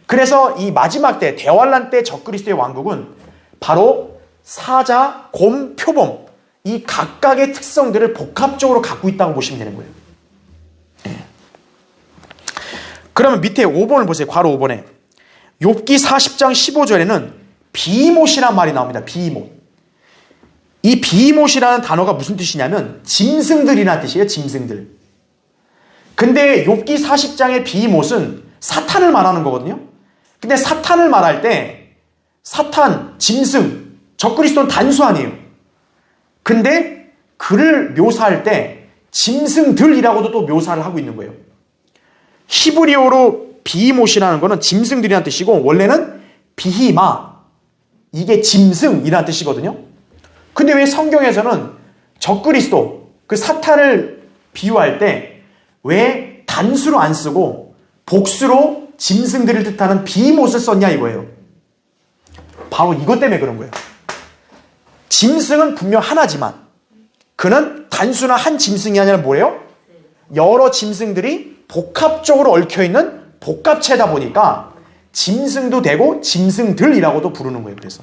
그래서 이 마지막 때 대환란 때 적그리스도의 왕국은 바로 사자, 곰, 표범 이 각각의 특성들을 복합적으로 갖고 있다고 보시면 되는 거예요. 네. 그러면 밑에 5번을 보세요. 괄호 5번에 욥기 40장 15절에는 비못이라는 말이 나옵니다. 비못. 이 비못이라는 단어가 무슨 뜻이냐면 짐승들이라는 뜻이에요. 짐승들. 근데 욥기 40장의 비못은 사탄을 말하는 거거든요. 근데 사탄을 말할 때 사탄, 짐승, 적그리스도는 단수 아니에요. 근데 그를 묘사할 때 짐승들이라고도 또 묘사를 하고 있는 거예요. 히브리어로 비못이라는 거는 짐승들이라는 뜻이고 원래는 비히마, 이게 짐승이라는 뜻이거든요. 근데 왜 성경에서는 적그리스도, 그 사탄을 비유할 때 왜 단수로 안 쓰고 복수로 짐승들을 뜻하는 비못을 썼냐 이거예요. 바로 이것 때문에 그런 거예요. 짐승은 분명 하나지만 그는 단순한 한 짐승이 아니라 뭐예요? 여러 짐승들이 복합적으로 얽혀있는 복합체다 보니까 짐승도 되고 짐승들이라고도 부르는 거예요. 그래서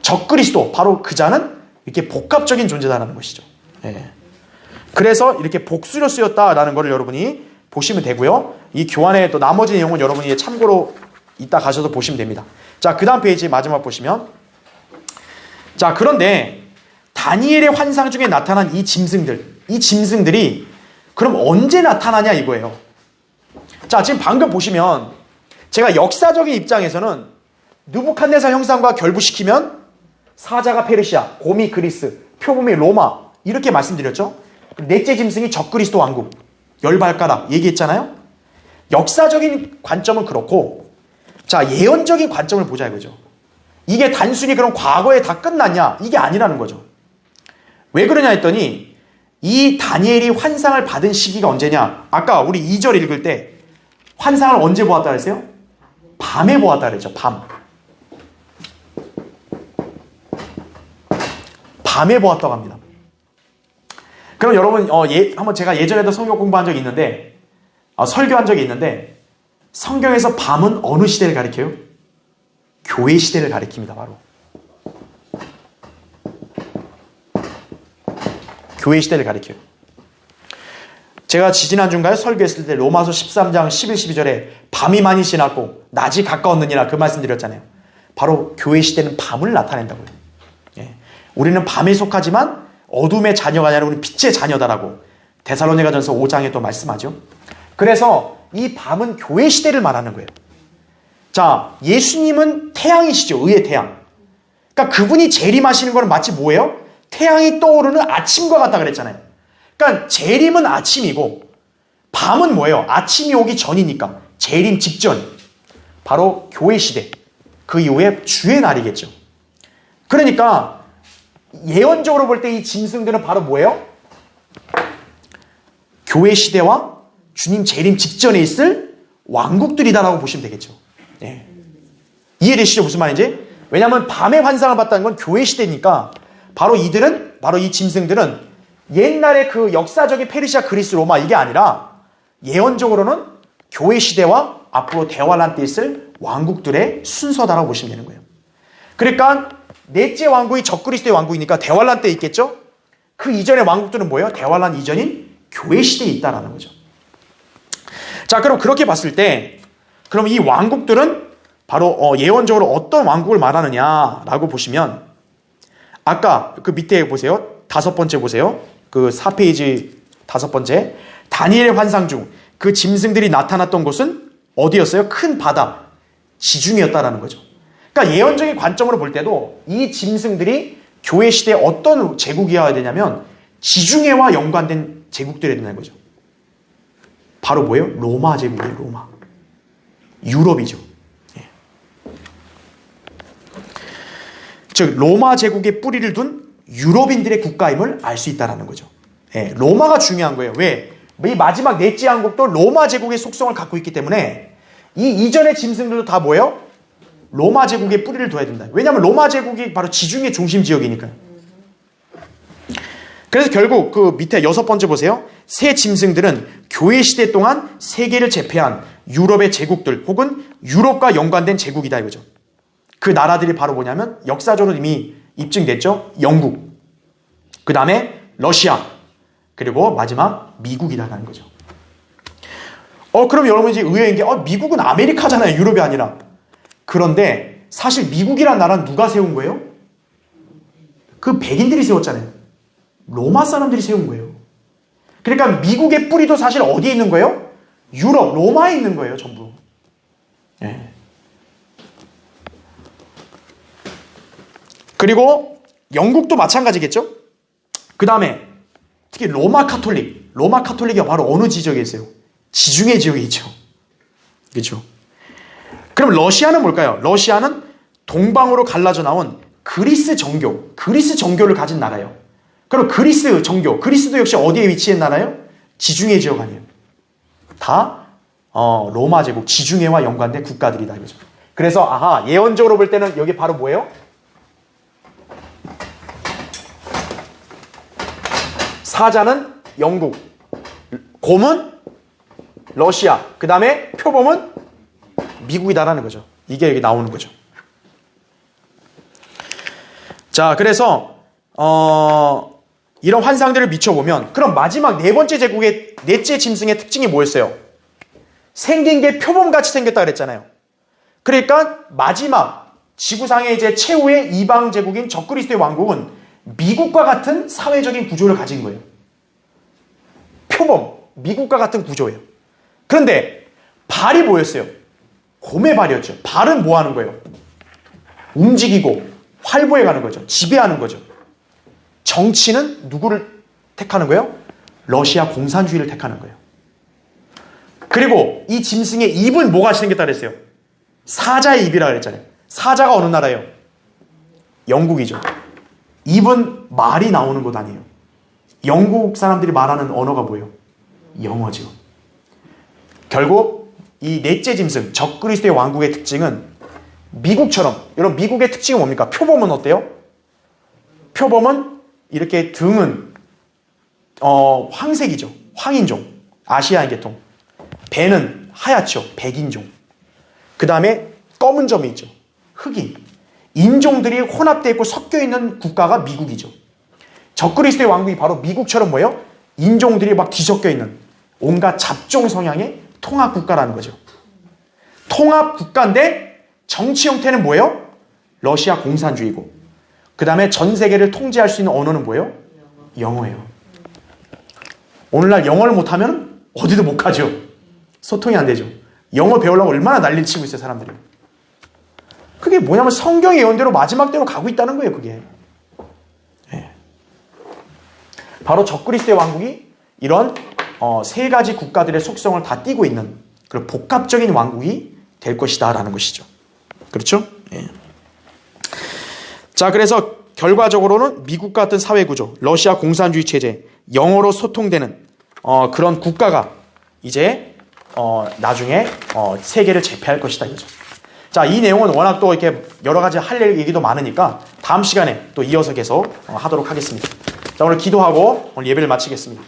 적그리스도, 바로 그 자는 이렇게 복합적인 존재다라는 것이죠. 예. 그래서 이렇게 복수로 쓰였다라는 것을 여러분이 보시면 되고요. 이 교환의 또 나머지 내용은 여러분이 참고로 이따 가셔서 보시면 됩니다. 자, 그 다음 페이지 마지막 보시면, 자, 그런데 다니엘의 환상 중에 나타난 이 짐승들이 그럼 언제 나타나냐 이거예요. 자, 지금 방금 보시면 제가 역사적인 입장에서는 느부갓네살 형상과 결부시키면 사자가 페르시아, 곰이 그리스, 표범이 로마, 이렇게 말씀드렸죠. 넷째 짐승이 적그리스도 왕국, 열발가락 얘기했잖아요. 역사적인 관점은 그렇고, 자, 예언적인 관점을 보자 이거죠. 이게 단순히 그럼 과거에 다 끝났냐? 이게 아니라는 거죠. 왜 그러냐 했더니 이 다니엘이 환상을 받은 시기가 언제냐? 아까 우리 2절 읽을 때 환상을 언제 보았다 그랬어요? 밤에 보았다 그랬죠. 밤에 보았다고 합니다. 그럼 여러분 한번 제가 예전에도 성경 공부한 적이 있는데 설교한 적이 있는데 성경에서 밤은 어느 시대를 가리켜요? 교회 시대를 가리킵니다. 바로 교회 시대를 가리켜요. 제가 지지난주인가요? 설교했을 때 로마서 13장 11, 12절에 밤이 많이 지났고 낮이 가까웠느니라 그 말씀 드렸잖아요. 바로 교회 시대는 밤을 나타낸다고요. 예. 우리는 밤에 속하지만 어둠의 자녀가 아니라 우리 빛의 자녀다라고 데살로니가전서 5장에 또 말씀하죠. 그래서 이 밤은 교회 시대를 말하는 거예요. 자, 예수님은 태양이시죠. 의의 태양. 그러니까 그분이 재림하시는 거는 마치 뭐예요? 태양이 떠오르는 아침과 같다 그랬잖아요. 그러니까 재림은 아침이고 밤은 뭐예요? 아침이 오기 전이니까 재림 직전. 바로 교회 시대. 그 이후에 주의 날이겠죠. 그러니까 예언적으로 볼 때 이 짐승들은 바로 뭐예요? 교회 시대와 주님 재림 직전에 있을 왕국들이다라고 보시면 되겠죠. 예. 이해되시죠? 무슨 말인지? 왜냐하면 밤에 환상을 봤다는 건 교회 시대니까 바로 이 짐승들은 옛날에 그 역사적인 페르시아, 그리스, 로마 이게 아니라 예언적으로는 교회 시대와 앞으로 대환란 때 있을 왕국들의 순서다라고 보시면 되는 거예요. 그러니까 넷째 왕국이 적그리스도의 왕국이니까 대환란 때 있겠죠? 그 이전의 왕국들은 뭐예요? 대환란 이전인 교회 시대에 있다라는 거죠. 자, 그럼 그렇게 봤을 때 그럼 이 왕국들은 바로 예언적으로 어떤 왕국을 말하느냐라고 보시면 아까 그 밑에 보세요. 5번째 보세요. 그 4페이지 5번째. 다니엘의 환상 중 그 짐승들이 나타났던 곳은 어디였어요? 큰 바다, 지중해였다라는 거죠. 그러니까 예언적인 관점으로 볼 때도 이 짐승들이 교회 시대에 어떤 제국이어야 되냐면 지중해와 연관된 제국들이 된다는 거죠. 바로 뭐예요? 로마 제국이에요. 로마. 유럽이죠. 예. 즉 로마 제국의 뿌리를 둔 유럽인들의 국가임을 알 수 있다는 거죠. 예. 로마가 중요한 거예요. 왜? 이 마지막 넷째 왕국도 로마 제국의 속성을 갖고 있기 때문에 이 이전의 짐승들도 다 뭐예요? 로마 제국의 뿌리를 둬야 된다. 왜냐하면 로마 제국이 바로 지중해 중심 지역이니까요. 그래서 결국 그 밑에 6번째 보세요. 새 짐승들은 교회 시대 동안 세계를 제패한 유럽의 제국들 혹은 유럽과 연관된 제국이다 이거죠. 그 나라들이 바로 뭐냐면 역사적으로 이미 입증됐죠. 영국, 그 다음에 러시아, 그리고 마지막 미국이라는 거죠. 그럼 여러분 이제 의외인 게 미국은 아메리카잖아요. 유럽이 아니라. 그런데 사실 미국이란 나라는 누가 세운 거예요? 그 백인들이 세웠잖아요. 로마 사람들이 세운 거예요. 그러니까 미국의 뿌리도 사실 어디에 있는 거예요? 유럽, 로마에 있는 거예요. 전부. 네. 그리고 영국도 마찬가지겠죠? 그 다음에 특히 로마 카톨릭이 바로 어느 지역에 있어요? 지중해 지역에 있죠. 그렇죠? 그럼 러시아는 뭘까요? 러시아는 동방으로 갈라져 나온 그리스 정교를 가진 나라예요. 그럼 그리스 정교, 그리스도 역시 어디에 위치한 나라예요? 지중해 지역 아니에요. 다 로마 제국, 지중해와 연관된 국가들이다 이거죠. 그래서 예언적으로 볼 때는 여기 바로 뭐예요? 사자는 영국, 곰은 러시아, 그 다음에 표범은 미국이다라는 거죠. 이게 여기 나오는 거죠. 자, 그래서 이런 환상들을 미쳐보면 그럼 마지막 네 번째 제국의 넷째 짐승의 특징이 뭐였어요? 생긴 게 표범같이 생겼다 그랬잖아요. 그러니까 마지막 지구상의 이제 최후의 이방 제국인 적그리스도의 왕국은 미국과 같은 사회적인 구조를 가진 거예요. 표범, 미국과 같은 구조예요. 그런데 발이 뭐였어요? 곰의 발이었죠. 발은 뭐 하는 거예요? 움직이고 활보해 가는 거죠. 지배하는 거죠. 정치는 누구를 택하는 거예요? 러시아 공산주의를 택하는 거예요. 그리고 이 짐승의 입은 뭐가 생겼다 그랬어요? 사자의 입이라 그랬잖아요. 사자가 어느 나라예요? 영국이죠. 입은 말이 나오는 곳 아니에요. 영국 사람들이 말하는 언어가 뭐예요? 영어죠. 결국 이 넷째 짐승 적그리스도의 왕국의 특징은 미국처럼, 여러분 미국의 특징은 뭡니까? 표범은 어때요? 표범은 이렇게 등은 황색이죠. 황인종, 아시아인 계통. 배는 하얗죠. 백인종. 그 다음에 검은 점이 있죠. 흑인. 인종들이 혼합되어 있고 섞여 있는 국가가 미국이죠. 적그리스도의 왕국이 바로 미국처럼 뭐예요? 인종들이 막 뒤섞여 있는 온갖 잡종 성향의 통합 국가라는 거죠. 통합 국가인데 정치 형태는 뭐예요? 러시아 공산주의고, 그 다음에 전 세계를 통제할 수 있는 언어는 뭐예요? 영어예요. 오늘날 영어를 못하면 어디도 못 가죠. 소통이 안 되죠. 영어 배우려고 얼마나 난리를 치고 있어요, 사람들이. 그게 뭐냐면 성경의 예언대로 마지막 때로 가고 있다는 거예요, 그게. 네. 바로 적그리스도의 왕국이 이런 세 가지 국가들의 속성을 다 띠고 있는 그런 복합적인 왕국이 될 것이다 라는 것이죠. 그렇죠? 네. 자, 그래서 결과적으로는 미국 같은 사회구조, 러시아 공산주의 체제, 영어로 소통되는 그런 국가가 이제 나중에 세계를 제패할 것이다 이거죠. 자, 이 내용은 워낙 또 이렇게 여러 가지 할 얘기도 많으니까 다음 시간에 또 이어서 계속 하도록 하겠습니다. 자, 오늘 기도하고 오늘 예배를 마치겠습니다.